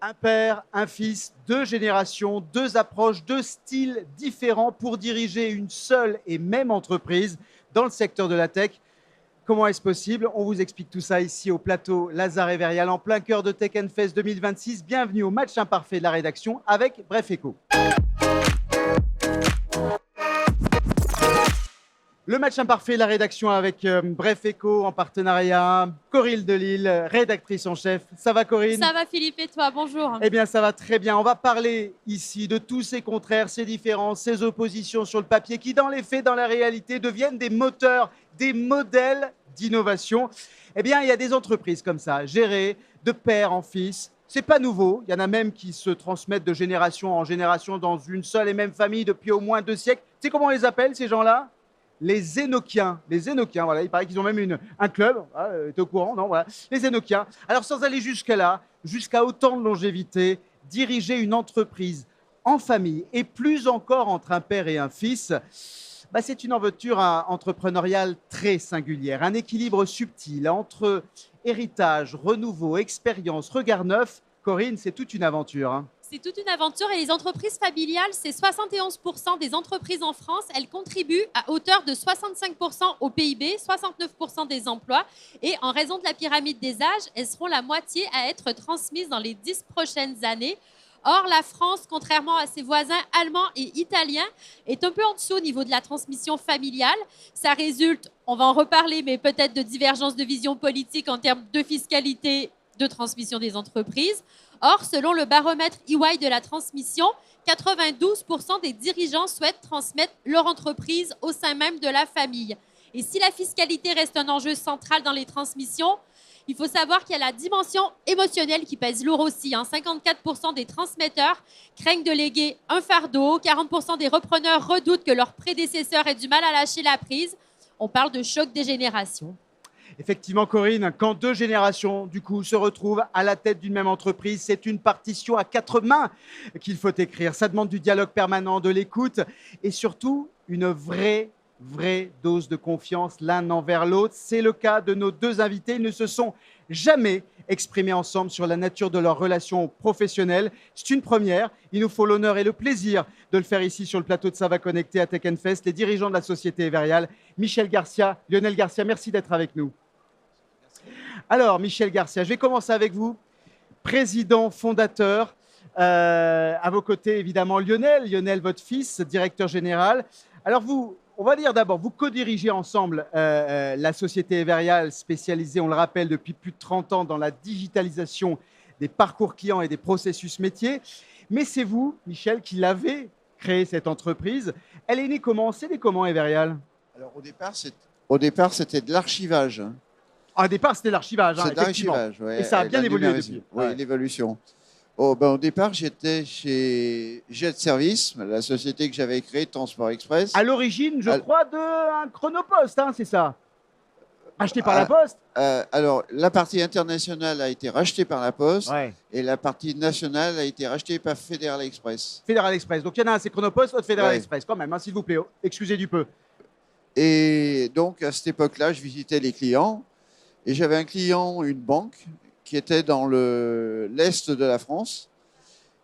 Un père, un fils, deux générations, deux approches, deux styles différents pour diriger une seule et même entreprise dans le secteur de la tech. Comment est-ce possible? On vous explique tout ça ici au plateau Lazare et Verial en plein cœur de Tech Fest 2026. Bienvenue au match imparfait de la rédaction avec Bref Echo. Le match imparfait de la rédaction avec Bref Echo en partenariat. Corinne Delille, rédactrice en chef. Ça va Corinne? Ça va Philippe et toi, bonjour. Eh bien ça va très bien. On va parler ici de tous ces contraires, ces différences, ces oppositions sur le papier qui dans les faits, dans la réalité deviennent des moteurs, des modèles d'innovation. Eh bien il y a des entreprises comme ça, gérées de père en fils. C'est pas nouveau. Il y en a même qui se transmettent de génération en génération dans une seule et même famille depuis au moins 2 siècles. Tu sais comment on les appelle ces gens-là? Les Énochiens. Les Énochiens, voilà, il paraît qu'ils ont même un club. Tu es au courant, non? Voilà. Les Énochiens. Alors, sans aller jusqu'à là, jusqu'à autant de longévité, diriger une entreprise en famille et plus encore entre un père et un fils, c'est une aventure entrepreneuriale très singulière. Un équilibre subtil entre héritage, renouveau, expérience, regard neuf. Corinne, c'est toute une aventure. Hein. C'est toute une aventure et les entreprises familiales, c'est 71% des entreprises en France. Elles contribuent à hauteur de 65% au PIB, 69% des emplois. Et en raison de la pyramide des âges, elles seront la moitié à être transmises dans les 10 prochaines années. Or, la France, contrairement à ses voisins allemands et italiens, est un peu en dessous au niveau de la transmission familiale. Ça résulte, on va en reparler, mais peut-être de divergences de vision politique en termes de fiscalité, de transmission des entreprises. Or, selon le baromètre EY de la transmission, 92% des dirigeants souhaitent transmettre leur entreprise au sein même de la famille. Et si la fiscalité reste un enjeu central dans les transmissions, il faut savoir qu'il y a la dimension émotionnelle qui pèse lourd aussi. 54% des transmetteurs craignent de léguer un fardeau, 40% des repreneurs redoutent que leurs prédécesseurs aient du mal à lâcher la prise. On parle de choc des générations. Effectivement, Corinne, quand deux générations, du coup, se retrouvent à la tête d'une même entreprise, c'est une partition à 4 mains qu'il faut écrire. Ça demande du dialogue permanent, de l'écoute et surtout une vraie dose de confiance l'un envers l'autre. C'est le cas de nos deux invités. Ils ne se sont jamais exprimés ensemble sur la nature de leur relation professionnelle. C'est une première. Il nous faut l'honneur et le plaisir de le faire ici sur le plateau de Ça va connecter à Tech Fest. Les dirigeants de la société Verial, Michel Garcia, Lionel Garcia, merci d'être avec nous. Alors, Michel Garcia, je vais commencer avec vous, président fondateur. À vos côtés, évidemment, Lionel, votre fils, directeur général. Alors, vous, on va dire d'abord, vous co-dirigez ensemble la société Verial, spécialisée, on le rappelle, depuis plus de 30 ans dans la digitalisation des parcours clients et des processus métiers. Mais c'est vous, Michel, qui l'avez créé, cette entreprise. Elle est née comment? C'est né comment, Verial? Alors, au départ, c'était de l'archivage. Au départ, c'était l'archivage. C'est de l'archivage, oui. Et ça a bien évolué depuis. Oui, l'évolution. Au départ, j'étais chez Jet Service, la société que j'avais créée, Transport Express. À l'origine, je crois, d'un Chronopost, hein, c'est ça? Acheté par la Poste? Alors, la partie internationale a été rachetée par la Poste, ouais. Et la partie nationale a été rachetée par Fédéral Express. Fédéral Express. Donc, il y en a un, c'est Chronopost, l'autre Fédéral Express. Quand même, hein, s'il vous plaît, excusez du peu. Et donc, à cette époque-là, je visitais les clients. Et j'avais un client, une banque, qui était dans l'est de la France.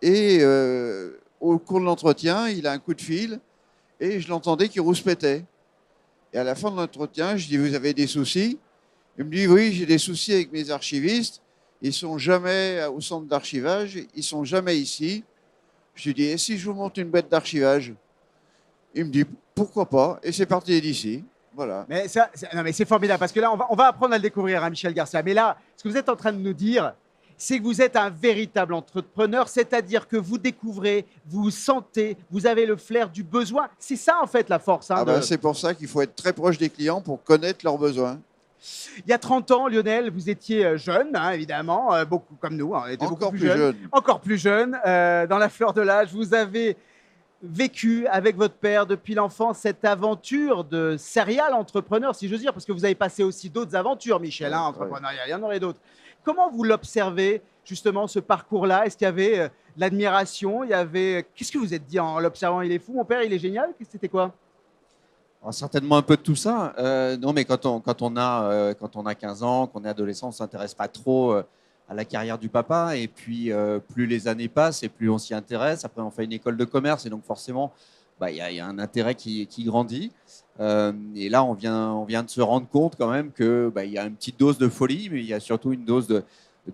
Et au cours de l'entretien, il a un coup de fil et je l'entendais qui rouspétait. Et à la fin de l'entretien, je dis, vous avez des soucis? Il me dit, oui, j'ai des soucis avec mes archivistes. Ils ne sont jamais au centre d'archivage, ils ne sont jamais ici. Je lui dis, et si je vous monte une boîte d'archivage? Il me dit, pourquoi pas? Et c'est parti d'ici. Voilà. Mais c'est formidable parce que là, on va apprendre à le découvrir, hein, Michel Garcia. Mais là, ce que vous êtes en train de nous dire, c'est que vous êtes un véritable entrepreneur, c'est-à-dire que vous découvrez, vous sentez, vous avez le flair du besoin. C'est ça, en fait, la force. Hein, c'est pour ça qu'il faut être très proche des clients pour connaître leurs besoins. Il y a 30 ans, Lionel, vous étiez jeune, hein, évidemment, beaucoup comme nous. Hein, on était encore beaucoup plus jeunes. Encore plus jeune, dans la fleur de l'âge. Vous avez vécu avec votre père depuis l'enfance cette aventure de serial entrepreneur, si j'ose dire, parce que vous avez passé aussi d'autres aventures, Michel, hein, entrepreneuriales, il y en aurait d'autres. Comment vous l'observez, justement, ce parcours-là? Est-ce qu'il y avait de l'admiration? Qu'est-ce que vous êtes dit en l'observant? Il est fou, mon père, il est génial? C'était quoi? Certainement un peu de tout ça. Non, mais quand on a 15 ans, qu'on est adolescent, on ne s'intéresse pas trop à la carrière du papa. Et puis, plus les années passent et plus on s'y intéresse. Après, on fait une école de commerce et donc forcément, il y a un intérêt qui grandit. Et là, on vient de se rendre compte quand même que il y a une petite dose de folie, mais il y a surtout une dose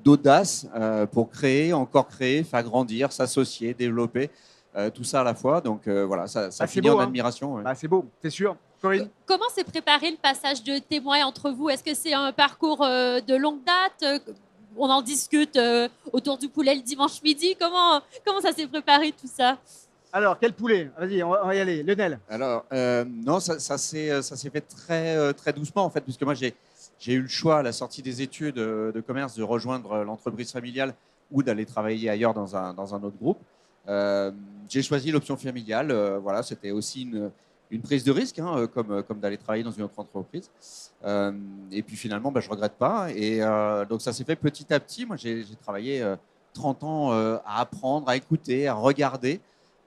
d'audace pour encore créer, faire grandir, s'associer, développer tout ça à la fois. Donc voilà, ça Ah, c'est finit beau, en hein. admiration. Ouais. Bah, c'est beau, c'est sûr. Corinne? Comment s'est préparé le passage de témoin entre vous? Est-ce que c'est un parcours de longue date? On en discute autour du poulet le dimanche midi. Comment ça s'est préparé tout ça? Alors, quel poulet? Vas-y, on va y aller. Lionel? Alors, non, ça s'est fait très doucement, en fait, puisque moi, j'ai eu le choix à la sortie des études de commerce de rejoindre l'entreprise familiale ou d'aller travailler ailleurs dans un autre groupe. J'ai choisi l'option familiale. Voilà, c'était aussi une prise de risque, hein, comme d'aller travailler dans une autre entreprise. Et puis finalement, je ne regrette pas. Et donc, ça s'est fait petit à petit. Moi, j'ai travaillé 30 ans à apprendre, à écouter, à regarder.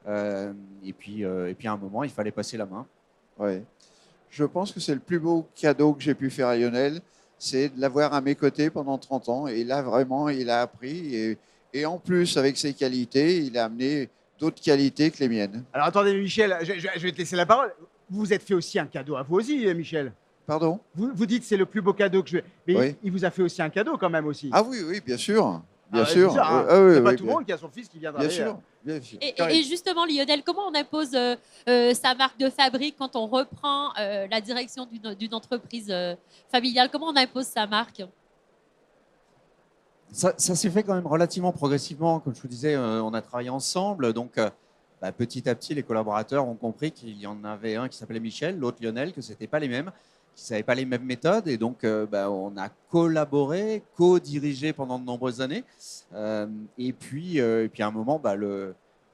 Et puis à un moment, il fallait passer la main. Ouais. Je pense que c'est le plus beau cadeau que j'ai pu faire à Lionel, c'est de l'avoir à mes côtés pendant 30 ans. Et là, vraiment, il a appris. Et en plus, avec ses qualités, il a amené d'autres qualités que les miennes. Alors, attendez, Michel, je vais te laisser la parole. Vous vous êtes fait aussi un cadeau à vous aussi, Michel. Pardon? Vous dites que c'est le plus beau cadeau que je vais. Mais Oui. il vous a fait aussi un cadeau quand même aussi. Ah oui, oui, bien sûr. Bien Ah, sûr. c'est ça, hein. Ah oui, C'est pas oui, tout le monde qui a son fils qui vient bien travailler. sûr. Bien sûr. Et justement, Lionel, comment on impose sa marque de fabrique quand on reprend la direction d'une entreprise familiale? Comment on impose sa marque? Ça s'est fait quand même relativement progressivement. Comme je vous disais, on a travaillé ensemble. Donc, petit à petit, les collaborateurs ont compris qu'il y en avait un qui s'appelait Michel, l'autre Lionel, que ce n'étaient pas les mêmes, qui ne savaient pas les mêmes méthodes. Et donc, on a collaboré, co-dirigé pendant de nombreuses années. Et puis, à un moment,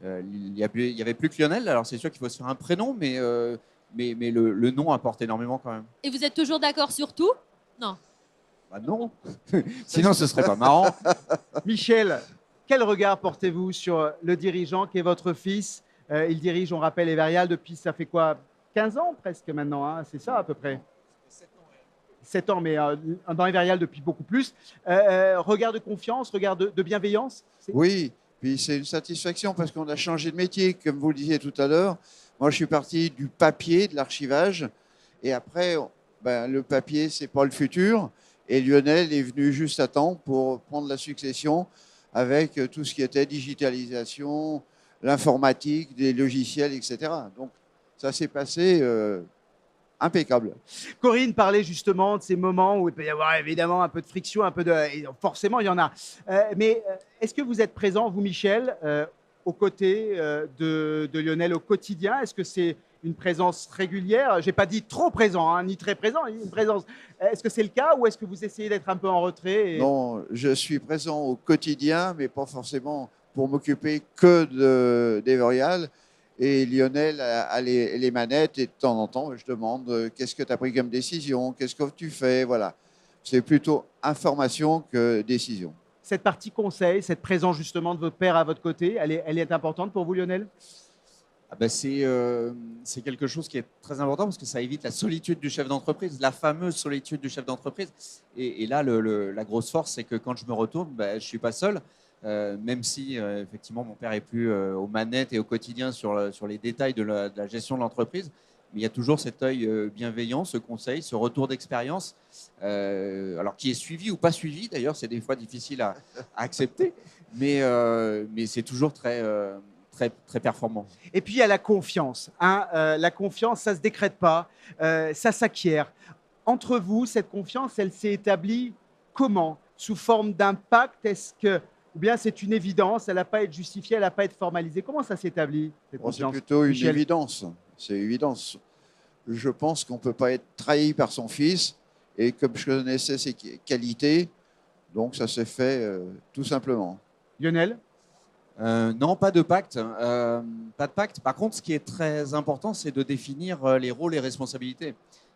il n'y avait plus que Lionel. Alors, c'est sûr qu'il faut se faire un prénom, mais le nom apporte énormément quand même. Et vous êtes toujours d'accord sur tout? Non. Non, sinon ce serait pas marrant. Michel, quel regard portez-vous sur le dirigeant qui est votre fils? Il dirige, on rappelle, Everyal depuis, ça fait quoi, 15 ans presque maintenant, hein, c'est ça à peu près? 7 ans, mais dans Everyal depuis beaucoup plus. Regard de confiance, regard de bienveillance? Oui, puis c'est une satisfaction parce qu'on a changé de métier, comme vous le disiez tout à l'heure. Moi, je suis parti du papier, de l'archivage, et après, le papier, c'est pas le futur. Et Lionel est venu juste à temps pour prendre la succession avec tout ce qui était digitalisation, l'informatique, des logiciels, etc. Donc, ça s'est passé impeccable. Corinne parlait justement de ces moments où il peut y avoir évidemment un peu de friction, et forcément il y en a. Mais est-ce que vous êtes présent, vous Michel, aux côtés de Lionel au quotidien? Est-ce que c'est une présence régulière? Je n'ai pas dit trop présent, hein, ni très présent, une présence. Est-ce que c'est le cas ou est-ce que vous essayez d'être un peu en retrait Non, je suis présent au quotidien, mais pas forcément pour m'occuper que d'Everial. Et Lionel a les manettes et de temps en temps, je demande qu'est-ce que tu as pris comme décision, qu'est-ce que tu fais, voilà. C'est plutôt information que décision. Cette partie conseil, cette présence justement de votre père à votre côté, elle est importante pour vous, Lionel? C'est quelque chose qui est très important parce que ça évite la solitude du chef d'entreprise, la fameuse solitude du chef d'entreprise. Et là, la grosse force, c'est que quand je me retourne, je ne suis pas seul, même si effectivement mon père est plus aux manettes et au quotidien sur les détails de la gestion de l'entreprise. Mais il y a toujours cet œil bienveillant, ce conseil, ce retour d'expérience, alors qui est suivi ou pas suivi. D'ailleurs, c'est des fois difficile à accepter, mais c'est toujours très performant. Et puis il y a la confiance. Hein. La confiance, ça ne se décrète pas, ça s'acquiert. Entre vous, cette confiance, elle s'est établie comment? Sous forme d'impact? Ou bien c'est une évidence, elle n'a pas à être justifiée, elle n'a pas à être formalisée? Comment ça s'établit, cette confiance? C'est plutôt une Michel? évidence. C'est évidence. Je pense qu'on ne peut pas être trahi par son fils. Et comme je connaissais ses qualités, donc ça s'est fait tout simplement. Lionel? Non, pas de pacte. Pas de pacte. Par contre, ce qui est très important, c'est de définir les rôles et responsabilités.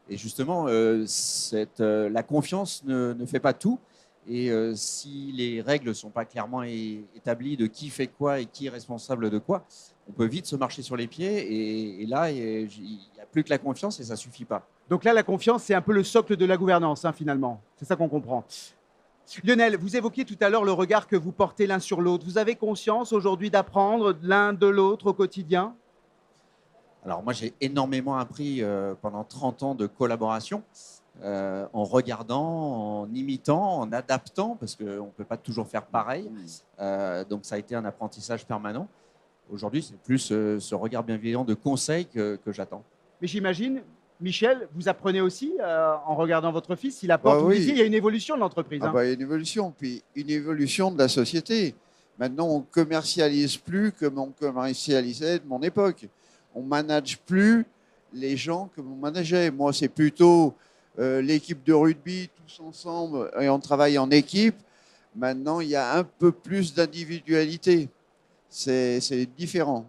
Et justement, la confiance ne fait pas tout. Et si les règles ne sont pas clairement établies de qui fait quoi et qui est responsable de quoi, on peut vite se marcher sur les pieds. Et là, il n'y a plus que la confiance et ça ne suffit pas. Donc là, la confiance, c'est un peu le socle de la gouvernance, hein, finalement. C'est ça qu'on comprend. Lionel, vous évoquiez tout à l'heure le regard que vous portez l'un sur l'autre. Vous avez conscience aujourd'hui d'apprendre l'un de l'autre au quotidien? Alors moi, j'ai énormément appris pendant 30 ans de collaboration, en regardant, en imitant, en adaptant, parce qu'on ne peut pas toujours faire pareil. Donc ça a été un apprentissage permanent. Aujourd'hui, c'est plus ce regard bienveillant de conseil que j'attends. Mais j'imagine, Michel, vous apprenez aussi en regardant votre fils. Il apporte, Bah vous oui. disiez, il y a une évolution de l'entreprise. Ah Hein. bah, il y a une évolution, puis une évolution de la société. Maintenant, on commercialise plus comme on commercialisait de mon époque. On manage plus les gens comme on manageait. Moi, c'est plutôt l'équipe de rugby, tous ensemble, et on travaille en équipe. Maintenant, il y a un peu plus d'individualité. C'est différent.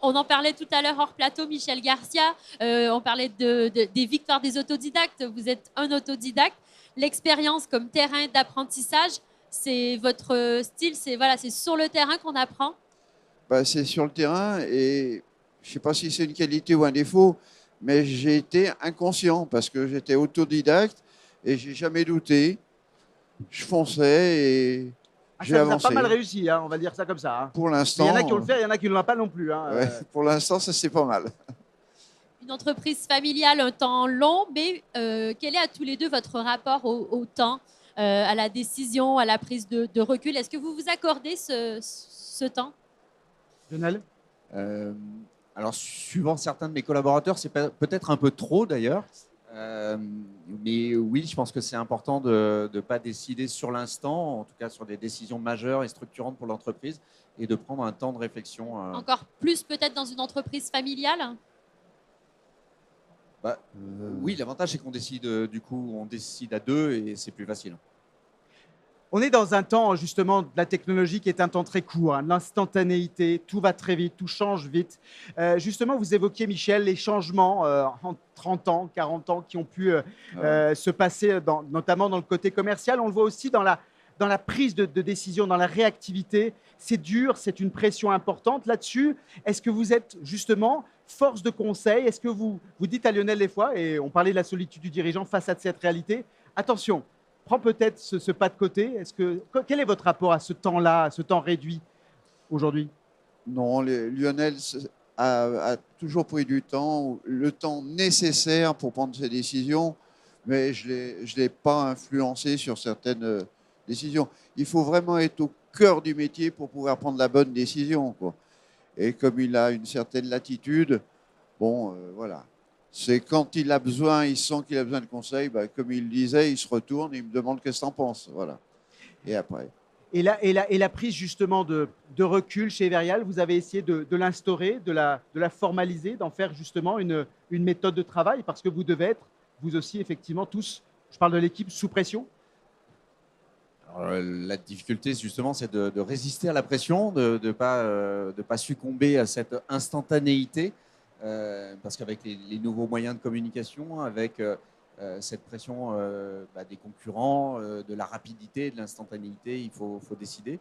On en parlait tout à l'heure hors plateau, Michel Garcia. On parlait des victoires des autodidactes. Vous êtes un autodidacte. L'expérience comme terrain d'apprentissage, c'est votre style. C'est voilà, c'est sur le terrain qu'on apprend. Bah, c'est sur le terrain et je ne sais pas si c'est une qualité ou un défaut, mais j'ai été inconscient parce que j'étais autodidacte et j'ai jamais douté. Je fonçais et j'ai Ça vous a avancé. pas mal réussi, hein, on va dire ça comme ça. Hein. Pour Mais l'instant, il y en a qui ont le fait, il y en a qui ne l'ont pas non plus. Hein. ouais, pour l'instant, ça c'est pas mal. Une entreprise familiale, un temps long, mais quel est à tous les deux votre rapport au temps, à la décision, à la prise de recul? Est-ce que vous vous accordez ce temps? Lionel? Alors, suivant certains de mes collaborateurs, c'est peut-être un peu trop d'ailleurs. Mais oui, je pense que c'est important de ne pas décider sur l'instant, en tout cas sur des décisions majeures et structurantes pour l'entreprise, et de prendre un temps de réflexion. Encore plus peut-être dans une entreprise familiale? Oui, l'avantage c'est qu'on décide du coup, on décide à deux et c'est plus facile. On est dans un temps justement de la technologie qui est un temps très court, hein, de l'instantanéité, tout va très vite, tout change vite. Justement, vous évoquiez, Michel, les changements en 30 ans, 40 ans qui ont pu se passer, notamment dans le côté commercial. On le voit aussi dans la prise de décision, dans la réactivité. C'est dur, c'est une pression importante là-dessus. Est-ce que vous êtes justement force de conseil? Est-ce que vous dites à Lionel des fois, et on parlait de la solitude du dirigeant face à cette réalité, attention, prends peut-être ce pas de côté. Quel est votre rapport à ce temps-là, à ce temps réduit aujourd'hui? Non, Lionel a toujours pris du temps, le temps nécessaire pour prendre ses décisions, mais je ne l'ai pas influencé sur certaines décisions. Il faut vraiment être au cœur du métier pour pouvoir prendre la bonne décision, quoi. Et comme il a une certaine latitude, bon, voilà. C'est quand il a besoin, il sent qu'il a besoin de conseils, bah, comme il le disait, il se retourne et il me demande qu'est-ce que tu en penses. Voilà. Et après. Et la prise justement de recul chez Everyal, vous avez essayé de l'instaurer, de la formaliser, d'en faire justement une méthode de travail, parce que vous devez être, vous aussi, effectivement, tous, je parle de l'équipe, sous pression. Alors, la difficulté, justement, c'est de résister à la pression, de ne pas succomber à cette instantanéité, parce qu'avec les nouveaux moyens de communication, avec cette pression des concurrents, de la rapidité, de l'instantanéité, il faut décider.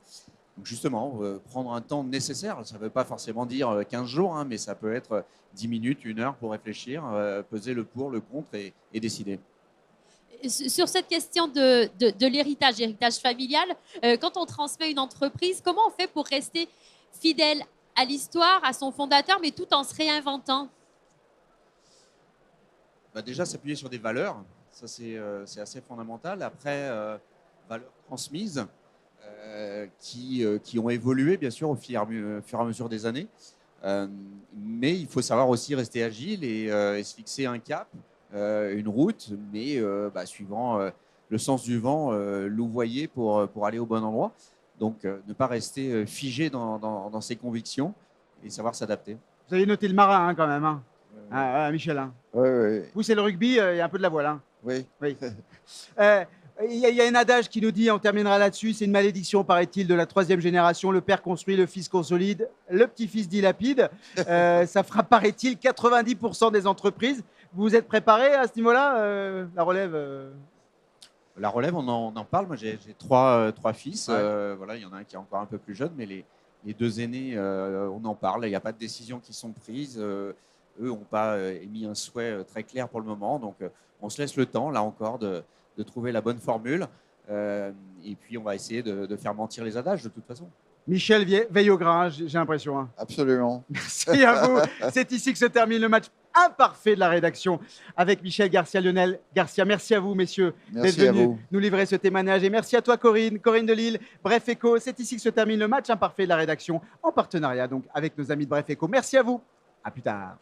Donc justement, prendre un temps nécessaire, ça ne veut pas forcément dire 15 jours, hein, mais ça peut être 10 minutes, 1 heure pour réfléchir, peser le pour, le contre et décider. Sur cette question de l'héritage familial, quand on transmet une entreprise, comment on fait pour rester fidèle à l'histoire, à son fondateur, mais tout en se réinventant? Déjà, s'appuyer sur des valeurs, ça c'est assez fondamental. Après, valeurs transmises qui ont évolué, bien sûr, au fur et à mesure des années. Mais il faut savoir aussi rester agile et se fixer un cap, une route, mais suivant le sens du vent, louvoyer pour aller au bon endroit. Donc, ne pas rester figé dans ses convictions et savoir s'adapter. Vous avez noté le marin hein, quand même, hein. Michel. Hein. Oui. Vous, c'est le rugby, il y a un peu de la voile. Hein. Oui. Il y a un adage qui nous dit, on terminera là-dessus, c'est une malédiction, paraît-il, de la 3e génération. Le père construit, le fils consolide, le petit-fils dilapide. Ça fera, paraît-il, 90% des entreprises. Vous vous êtes préparé à ce niveau-là, la relève La relève, on en parle. Moi, j'ai trois fils. Ouais. Voilà, il y en a un qui est encore un peu plus jeune, mais les deux aînés, on en parle. Il n'y a pas de décisions qui sont prises. Eux n'ont pas émis un souhait très clair pour le moment. Donc, on se laisse le temps, là encore, de trouver la bonne formule. Et puis, on va essayer de faire mentir les adages de toute façon. Michel veille au grain, j'ai l'impression. Hein. Absolument. Merci à vous. C'est ici que se termine le match imparfait de la rédaction avec Michel Garcia, Lionel Garcia. Merci à vous, messieurs, Merci d'être à venus vous. nous livrer ce témoignage. Et merci à toi, Corinne de Lille, Bref Echo. C'est ici que se termine le match imparfait de la rédaction en partenariat donc avec nos amis de Bref Echo. Merci à vous. À plus tard.